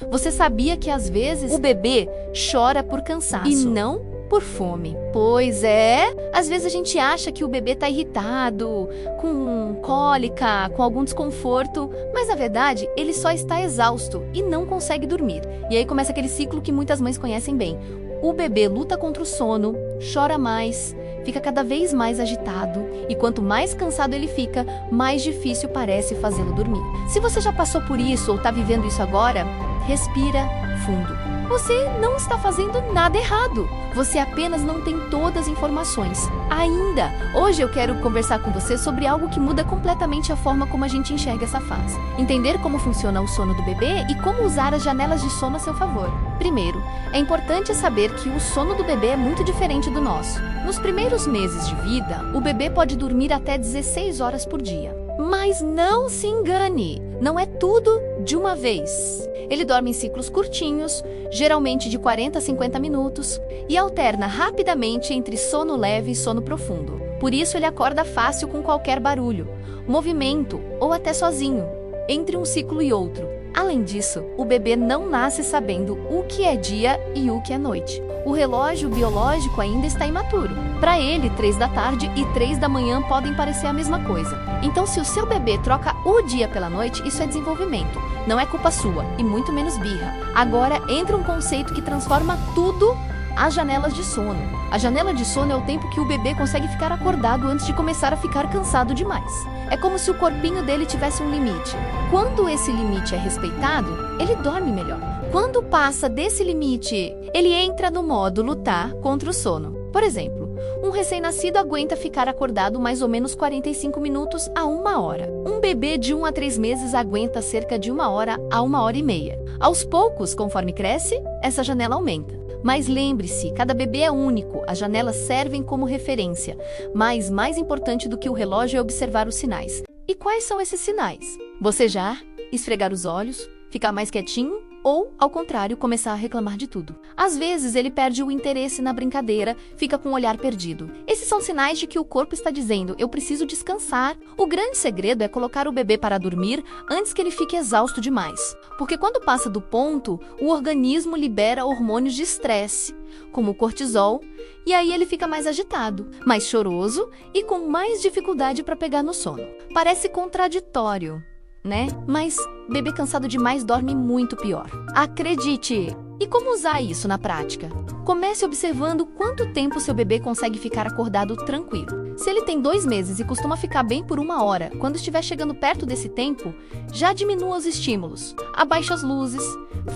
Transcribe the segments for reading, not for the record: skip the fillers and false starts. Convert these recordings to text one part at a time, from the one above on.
Você sabia que às vezes o bebê chora por cansaço e não por fome? Pois é, às vezes a gente acha que o bebê tá irritado, com cólica, com algum desconforto, mas na verdade ele só está exausto e não consegue dormir. E aí começa aquele ciclo que muitas mães conhecem bem. O bebê luta contra o sono, chora mais, fica cada vez mais agitado e quanto mais cansado ele fica, mais difícil parece fazê-lo dormir. Se você já passou por isso ou está vivendo isso agora, respira fundo. Você não está fazendo nada errado. Você apenas não tem todas as informações. Ainda, hoje eu quero conversar com você sobre algo que muda completamente a forma como a gente enxerga essa fase. Entender como funciona o sono do bebê e como usar as janelas de sono a seu favor. Primeiro, é importante saber que o sono do bebê é muito diferente do nosso. Nos primeiros meses de vida, o bebê pode dormir até 16 horas por dia. Mas não se engane, não é tudo de uma vez. Ele dorme em ciclos curtinhos, geralmente de 40 a 50 minutos, e alterna rapidamente entre sono leve e sono profundo. Por isso ele acorda fácil com qualquer barulho, movimento ou até sozinho, entre um ciclo e outro. Além disso, o bebê não nasce sabendo o que é dia e o que é noite. O relógio biológico ainda está imaturo. Para ele, 3 da tarde e 3 da manhã podem parecer a mesma coisa. Então, se o seu bebê troca o dia pela noite, isso é desenvolvimento. Não é culpa sua, e muito menos birra. Agora entra um conceito que transforma tudo: as janelas de sono. A janela de sono é o tempo que o bebê consegue ficar acordado antes de começar a ficar cansado demais. É como se o corpinho dele tivesse um limite. Quando esse limite é respeitado, ele dorme melhor. Quando passa desse limite, ele entra no modo lutar contra o sono. Por exemplo, um recém-nascido aguenta ficar acordado mais ou menos 45 minutos a 1 hora. Um bebê de 1 a 3 meses aguenta cerca de 1 hora a 1 hora e meia. Aos poucos, conforme cresce, essa janela aumenta. Mas lembre-se, cada bebê é único, as janelas servem como referência, mas mais importante do que o relógio é observar os sinais. E quais são esses sinais? Bocejar, esfregar os olhos, ficar mais quietinho ou, ao contrário, começar a reclamar de tudo. Às vezes ele perde o interesse na brincadeira, fica com o olhar perdido. Esses são sinais de que o corpo está dizendo: eu preciso descansar. O grande segredo é colocar o bebê para dormir antes que ele fique exausto demais. Porque quando passa do ponto, o organismo libera hormônios de estresse, como o cortisol, e aí ele fica mais agitado, mais choroso e com mais dificuldade para pegar no sono. Parece contraditório, né? Mas bebê cansado demais dorme muito pior. Acredite! E como usar isso na prática? Comece observando quanto tempo seu bebê consegue ficar acordado tranquilo. Se ele tem 2 meses e costuma ficar bem por 1 hora, quando estiver chegando perto desse tempo, já diminua os estímulos. Abaixe as luzes,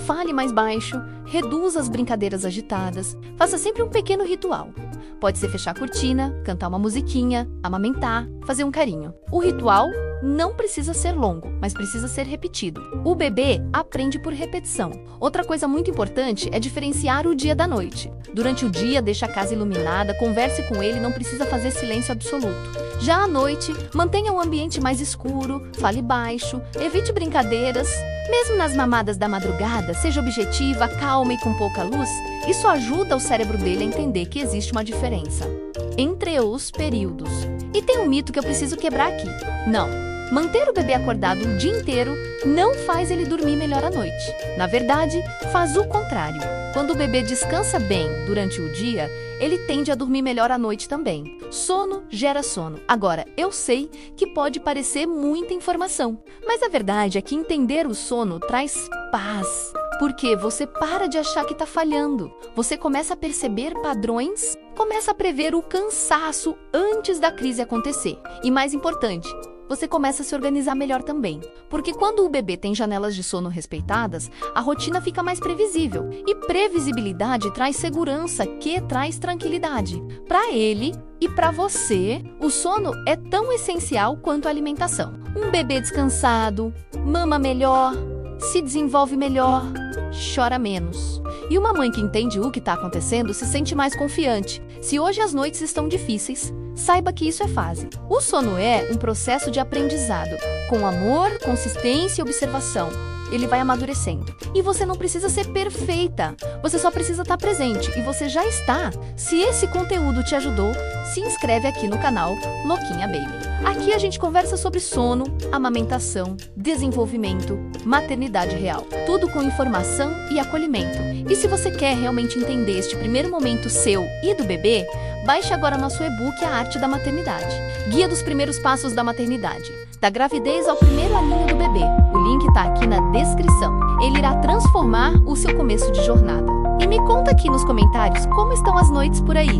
fale mais baixo, reduza as brincadeiras agitadas, faça sempre um pequeno ritual. Pode ser fechar a cortina, cantar uma musiquinha, amamentar, fazer um carinho. O ritual não precisa ser longo, mas precisa ser repetido. O bebê aprende por repetição. Outra coisa muito importante é diferenciar o dia da noite. Durante o dia, deixe a casa iluminada, converse com ele, não precisa fazer silêncio absoluto. Já à noite, mantenha o ambiente mais escuro, fale baixo, evite brincadeiras. Mesmo nas mamadas da madrugada, seja objetiva, calma e com pouca luz, isso ajuda o cérebro dele a entender que existe uma diferença entre os períodos. E tem um mito que eu preciso quebrar aqui. Não, manter o bebê acordado o dia inteiro não faz ele dormir melhor à noite. Na verdade, faz o contrário. Quando o bebê descansa bem durante o dia, ele tende a dormir melhor à noite também. Sono gera sono. Agora, eu sei que pode parecer muita informação, mas a verdade é que entender o sono traz paz. Porque você para de achar que está falhando. Você começa a perceber padrões, começa a prever o cansaço antes da crise acontecer. E mais importante, você começa a se organizar melhor também. Porque quando o bebê tem janelas de sono respeitadas, a rotina fica mais previsível. E previsibilidade traz segurança, que traz tranquilidade. Para ele e para você, o sono é tão essencial quanto a alimentação. Um bebê descansado, mama melhor, se desenvolve melhor, chora menos. E uma mãe que entende o que está acontecendo se sente mais confiante. Se hoje as noites estão difíceis, saiba que isso é fase. O sono é um processo de aprendizado, com amor, consistência e observação. Ele vai amadurecendo. E você não precisa ser perfeita, você só precisa estar presente. E você já está. Se esse conteúdo te ajudou, se inscreve aqui no canal Louquinha Baby. Aqui a gente conversa sobre sono, amamentação, desenvolvimento, maternidade real. Tudo com informação e acolhimento. E se você quer realmente entender este primeiro momento seu e do bebê, baixe agora nosso e-book A Arte da Maternidade. Guia dos primeiros passos da maternidade. Da gravidez ao primeiro aninho do bebê. O link está aqui na descrição. Ele irá transformar o seu começo de jornada. E me conta aqui nos comentários como estão as noites por aí.